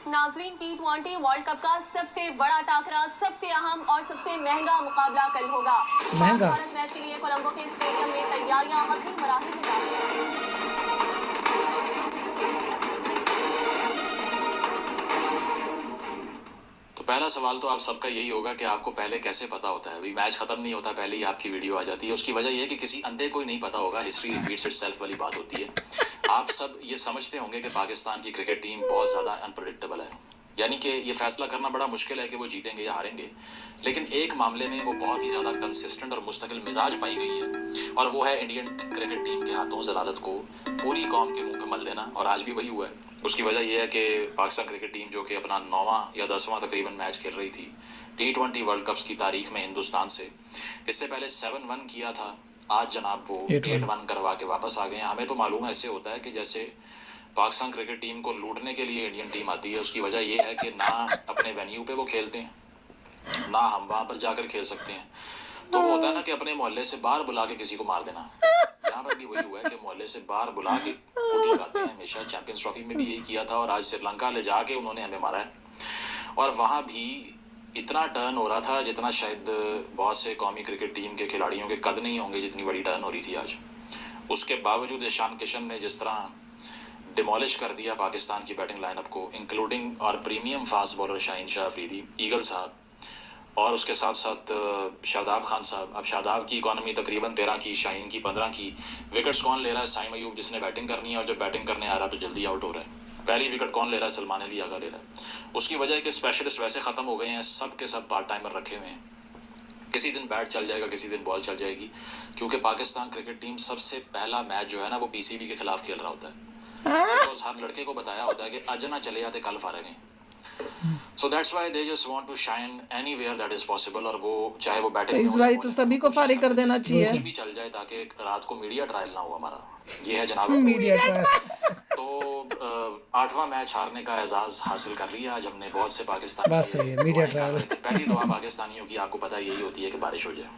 नाजरीन, T20 world cup का सबसे बड़ा टाकरा, सबसे अहम और सबसे महंगा मुकाबला कल होगा। भारत मैच के लिए कोलंबो के स्टेडियम में तैयारियां हतमी मराहल में जारी हैं। पहला सवाल तो आप सबका यही होगा कि आपको पहले कैसे पता होता है। अभी मैच खत्म नहीं होता पहले ही आपकी वीडियो आ जाती है। उसकी वजह यह है कि किसी अंधे को ही नहीं पता होगा, हिस्ट्री रिपीट्स इटसेल्फ वाली बात होती है। आप सब ये समझते होंगे कि पाकिस्तान की क्रिकेट टीम बहुत ज़्यादा अनप्रेडिक्टेबल है, यानी कि ये फैसला करना बड़ा मुश्किल है कि वो जीतेंगे या हारेंगे। लेकिन एक मामले में वो बहुत ही ज़्यादा कंसिस्टेंट और मुस्तकिल मिजाज पाई गई है, और वो है इंडियन क्रिकेट टीम के हाथों जलालत को पूरी कौम के मुंह पे मल देना। और आज भी वही हुआ है। उसकी वजह यह है कि पाकिस्तान क्रिकेट टीम जो कि अपना 9वां या 10वां तकरीबन मैच खेल रही थी T20 वर्ल्ड कप्स की तारीख में हिंदुस्तान से, इससे पहले 7-1 किया था। आज जनाब वो 8-1 करवा के वापस आ गए हैं। हमें तो मालूम ऐसे होता है कि जैसे पाकिस्तान क्रिकेट टीम को लूटने के लिए इंडियन टीम आती है। उसकी वजह यह है कि ना अपने वेन्यू पे वो खेलते हैं, ना हम वहाँ पर जाकर खेल सकते हैं। तो वो होता है ना कि अपने मोहल्ले से बाहर बुला के किसी को मार देना। यहाँ पर भी वही हुआ है कि मोहल्ले से बाहर बुला के कुट लगाते हैं। हमेशा चैंपियंस ट्रॉफी में भी यही किया था, और आज श्रीलंका ले जाके उन्होंने हमें मारा है। और वहाँ भी इतना टर्न हो रहा था जितना शायद बहुत से कौमी क्रिकेट टीम के खिलाड़ियों के कद नहीं होंगे, जितनी बड़ी टर्न हो रही थी आज। उसके बावजूद ईशान किशन ने जिस तरह डिमोलिश कर दिया पाकिस्तान की बैटिंग लाइनअप को, इंक्लूडिंग और premium fast bowler Shaheen Shah Afridi, eagle साहब, और उसके साथ साथ शादाब खान साहब। अब शादाब की इकॉनमी तकरीबन 13 की, शाहीन की 15 की। विकेट्स कौन ले रहा है? साइम अयूब, जिसने बैटिंग करनी है, और जब बैटिंग करने आ रहा है तो जल्दी आउट हो रहा है। पहली विकेट कौन ले रहा है? सलमान अली आगा ले रहा है। उसकी वजह है कि स्पेशलिस्ट वैसे ख़त्म हो गए हैं, सब के सब पार्ट टाइमर रखे हुए हैं। किसी दिन बैट चल जाएगा, किसी दिन बॉल चल जाएगी, क्योंकि पाकिस्तान क्रिकेट टीम सबसे पहला मैच जो है ना वो PCB के खिलाफ खेल रहा होता है। बिकॉज हर लड़के को बताया होता है कि आज ना चले जाते कल फारग हैं। So that's why they just want to shine anywhere that is possible। और वो चाहे वो बैटिंग इस बार तो सभी को फारिग कर देना चाहिए, कुछ भी चल जाए ताकि रात को मीडिया ट्रायल ना हो हमारा। ये है जनाब मीडिया ट्रायल। तो 8वां मैच हारने का एजाज हासिल कर लिया आज हमने। बहुत से पाकिस्तानी बस सही है, मीडिया ट्रायल। पहली दुआ पाकिस्तानियों की आपको पता यही होती है कि बारिश हो जाए।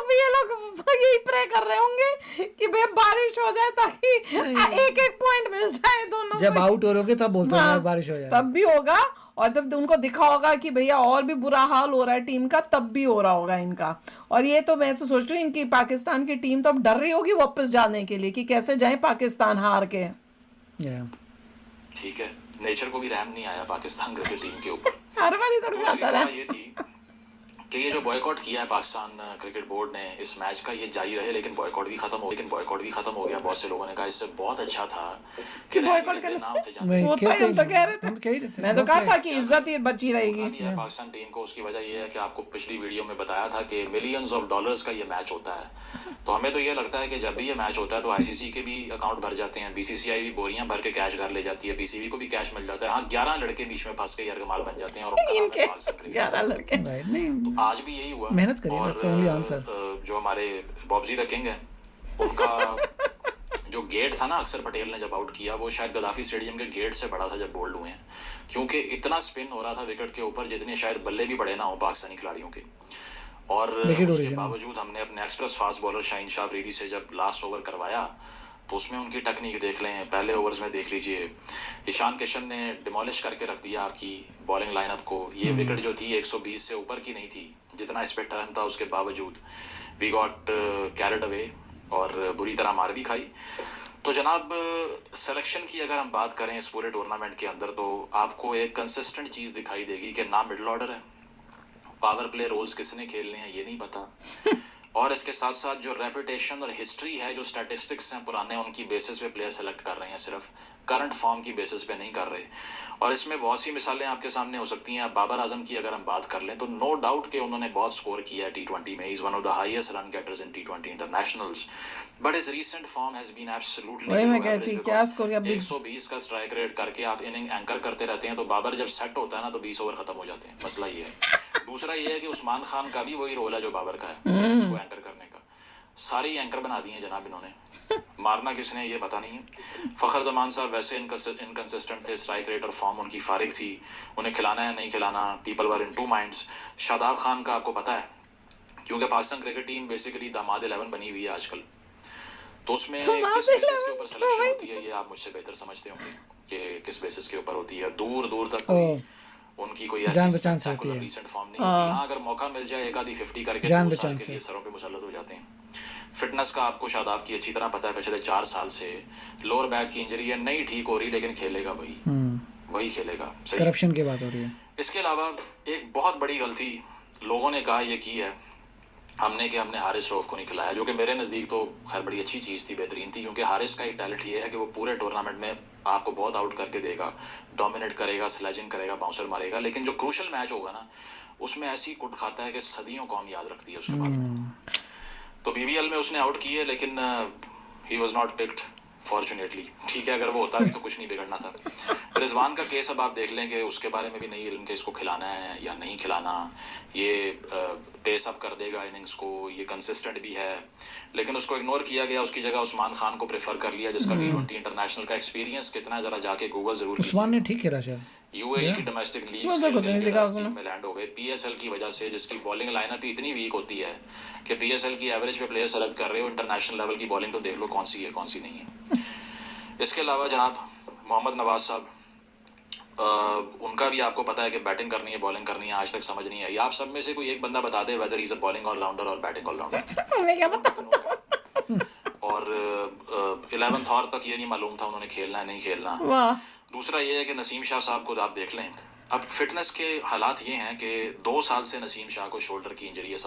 ये लोग यही प्रे कर रहे होंगे कि भैया बारिश हो जाए ताकि एक पॉइंट मिल जाए दोनों। जब आउट हो रहोगे तब बोलते हैं बारिश हो जाए, तब भी होगा। और जब उनको दिखा होगा कि भैया और भी बुरा हाल हो रहा है टीम का, तब भी हो रहा होगा इनका। और ये तो मैं तो सोच रही हूँ इनकी पाकिस्तान की टीम तो अब डर रही होगी वापस जाने के लिए कि कैसे जाए पाकिस्तान हार के। ठीक है, नेचर को भी रहम नहीं आया पाकिस्तान क्रिकेट टीम के ऊपर। हर बार इधर ये थी कि ये जो बॉयकॉट किया है पाकिस्तान क्रिकेट बोर्ड ने इस मैच का, ये जारी रहे। लेकिन बॉयकॉट भी खत्म हो गया। बहुत से लोगों ने कहा इससे बहुत अच्छा था कि बॉयकॉट के नाम थे जाते। वो तो हम तो कह रहे थे, मैं तो कहा था कि इज्जत ही बची रहेगी पाकिस्तान टीम को। उसकी वजह ये है कि आपको पिछली वीडियो में बताया था कि मिलियंस ऑफ डॉलर्स का ये मैच होता है। तो हमें तो ये लगता है कि जब भी ये मैच होता है तो ICC के भी अकाउंट भर जाते हैं, BCCI भी बोरियां भर के कैश घर ले जाती है, PCB को भी कैश मिल जाता है। हाँ, 11 लड़के बीच में फंस के यरगमाल बन जाते हैं, और 11 लड़के। तो आज भी यही हुआ। मेहनत करिए, that's the only answer। जो हमारे बॉब्जी द किंग है, उनका जो गेट था ना अक्षर पटेल ने जब आउट किया, वो शायद गद्दाफी स्टेडियम के गेट से बड़ा था जब बोल्ड हुए हैं, क्योंकि इतना स्पिन हो रहा था विकेट के ऊपर जितने शायद बल्ले भी बड़े ना हो पाकिस्तानी खिलाड़ियों के। और उसके बावजूद हमने अपने express fast bowler Shaheen Shah Afridi से जब लास्ट ओवर करवाया तो उसमें उनकी टेक्निक देख लें। पहले ओवर्स में देख लीजिए, ईशान किशन ने डिमोलिश करके रख दिया आपकी बॉलिंग लाइनअप को। ये विकेट जो थी 120 से ऊपर की नहीं थी जितना इस पे टर्न था। उसके बावजूद वी गॉट कैरिड अवे और बुरी तरह मार भी खाई। तो जनाब सिलेक्शन की अगर हम बात करें इस पूरे टूर्नामेंट के अंदर, तो आपको एक कंसिस्टेंट चीज़ दिखाई देगी कि ना मिडल ऑर्डर है, पावर प्ले रोल्स किसने खेलने हैं ये नहीं पता, और इसके साथ साथ जो रेपुटेशन और हिस्ट्री है, जो स्टैटिस्टिक्स हैं पुराने, उनकी बेसिस पे प्लेयर सेलेक्ट कर रहे हैं, सिर्फ करंट फॉर्म की बेसिस पे नहीं कर रहे। और इसमें बहुत सी मिसालें आपके सामने हो सकती हैं। बाबर आजम की अगर हम बात कर लें तो नो डाउट कि उन्होंने बहुत स्कोर किया है T20 में। Is one of the highest run getters in T20 internationals, but his recent form has been absolutely 120 का स्ट्राइक रेट करके आप इनिंग एंकर करते रहते हैं, तो बाबर जब सेट होता है ना तो 20 ओवर खत्म हो जाते हैं। मसला ये है। दूसरा ये है कि उस्मान खान का भी वही रोल है जो बाबर का है, उसको एंकर करने का। सारी एंकर बना दिए जनाब इन्होंने, मारना किसने ये पता नहीं है। फ़खर जमान साहब वैसे इनकंसिस्टेंट थे, स्ट्राइक रेट और फॉर्म उनकी फारिग थी, उन्हें खिलाना है नहीं खिलाना, people were in two minds. Shadab Khan का आपको पता है, क्योंकि पाकिस्तान क्रिकेट टीम बेसिकली दामाद 11 बनी हुई है आजकल, तो उसमें किस बेसिस के ऊपर सिलेक्शन होती है ये आप मुझसे बेहतर समझते होंगे कि किस बेसिस के ऊपर होती है। दूर दूर तक उनकी कोई ऐसी स्पेक्टेकुलर रीसेंट फॉर्म नहीं होती। हाँ, अगर मौका मिल जाए एक आधी 50 करके 2 साल के लिए सरों पे मुसल्लत हो जाते हैं। फिटनेस का आपको शादाब की अच्छी तरह पता है, पिछले 4 साल से लोअर बैक की इंजरी है, नहीं ठीक हो रही, लेकिन खेलेगा वही खेलेगा। करप्शन की बात हो रही है। इसके अलावा एक बहुत बड़ी गलती लोगों ने कहा ये की है हमने कि हमने हारिस रऊफ को नहीं खिलाया, जो कि मेरे नज़दीक तो खैर बड़ी अच्छी चीज़ थी, बेहतरीन थी, क्योंकि हारिस का एक टैलेंट ये है कि वो पूरे टूर्नामेंट में आपको बहुत आउट करके देगा, डोमिनेट करेगा, स्लेजिंग करेगा, बाउंसर मारेगा, लेकिन जो क्रूशल मैच होगा ना उसमें ऐसी कुट खाता है कि सदियों कौम याद रखती है उसके बाद। तो BBL में उसने आउट किए, लेकिन he was not picked fortunately. ठीक है, अगर वो होता भी तो कुछ नहीं बिगड़ना था। रिजवान का केस अब आप देख लें कि उसके बारे में भी नहीं इल्म के इसको खिलाना है या नहीं खिलाना, ये पेस अप कर देगा इनिंग्स को, ये कंसिस्टेंट भी है, लेकिन उसको इग्नोर किया गया, उसकी जगह उस्मान खान को प्रेफर कर लिया जिसका T20 इंटरनेशनल का एक्सपीरियंस कितना, जरा जाके गूगल जरूर उस्मान ने ठीक खेला शायद। UAE की डोमेस्टिक लीग में लैंड हो गए PSL की वजह से, जिसकी बॉलिंग लाइनअप ही इतनी वीक होती है कि PSL की एवरेज पे प्लेयर सेलेक्ट कर रहे हो, इंटरनेशनल लेवल की बॉलिंग तो देख लो कौन सी है कौन सी नहीं है। इसके अलावा जनाब मोहम्मद नवाज साहब, उनका भी आपको पता है कि बैटिंग करनी है बॉलिंग करनी है, आज तक समझ नहीं आई। आप सब में से कोई एक बंदा बता दे whether is a bowling allrounder और बैटिंग ऑलराउंडर। और 11th ऑवर तक ये नहीं मालूम था उन्होंने खेलना है नहीं खेलना। दूसरा ये है कि नसीम शाह साहब को आप देख लें, अब फिटनेस के हालात ये हैं कि 2 साल से नसीम शाह को शोल्डर की इंजरी है।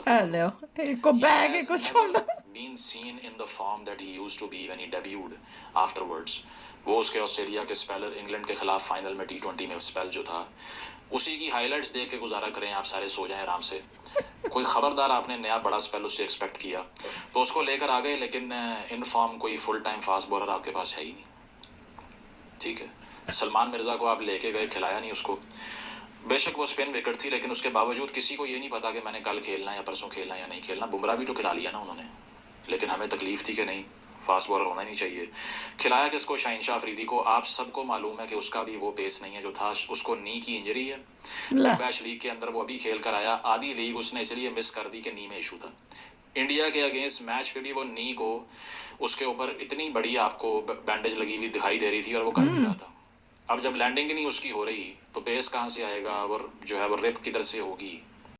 Been seen in the form that he used to be when he debuted afterwards. वो उसके ऑस्ट्रेलिया के स्पेलर इंग्लैंड के खिलाफ फाइनल में T20 में स्पेल जो था उसी की हाइलाइट्स देख के गुजारा करें, आप सारे सो जाएं आराम से। कोई खबरदार आपने नया बड़ा स्पेल उससे एक्सपेक्ट किया तो उसको लेकर आ गए, लेकिन इन फॉर्म कोई फुल टाइम फास्ट बॉलर आपके पास है ही नहीं। ठीक है, सलमान मिर्ज़ा को आप लेके गए, खिलाया नहीं उसको। बेशक वो स्पिन विकेट थी, लेकिन उसके बावजूद किसी को ये नहीं पता कि मैंने कल खेलना या परसों खेलना या नहीं खेलना। बुमराह भी तो खिला लिया ना उन्होंने, लेकिन हमें तकलीफ थी कि नहीं फास्ट बॉलर होना ही नहीं चाहिए। खिलाया किसको? शाहिनशाह अफरीदी को। आप सबको मालूम है कि उसका भी वो पेस नहीं है जो था, उसको नी की इंजरी है। बैश लीग के अंदर वो अभी खेल कर आया, आधी लीग उसने इसलिए मिस कर दी कि नी में इशू था। इंडिया के अगेंस्ट मैच पे भी वो नी को उसके ऊपर इतनी बड़ी आपको बैंडेज लगी हुई दिखाई दे रही थी और वो कर भी रहा था। अब जब लैंडिंग ही नहीं उसकी हो रही तो पेस कहाँ से आएगा और जो है वो रिप किधर से होगी,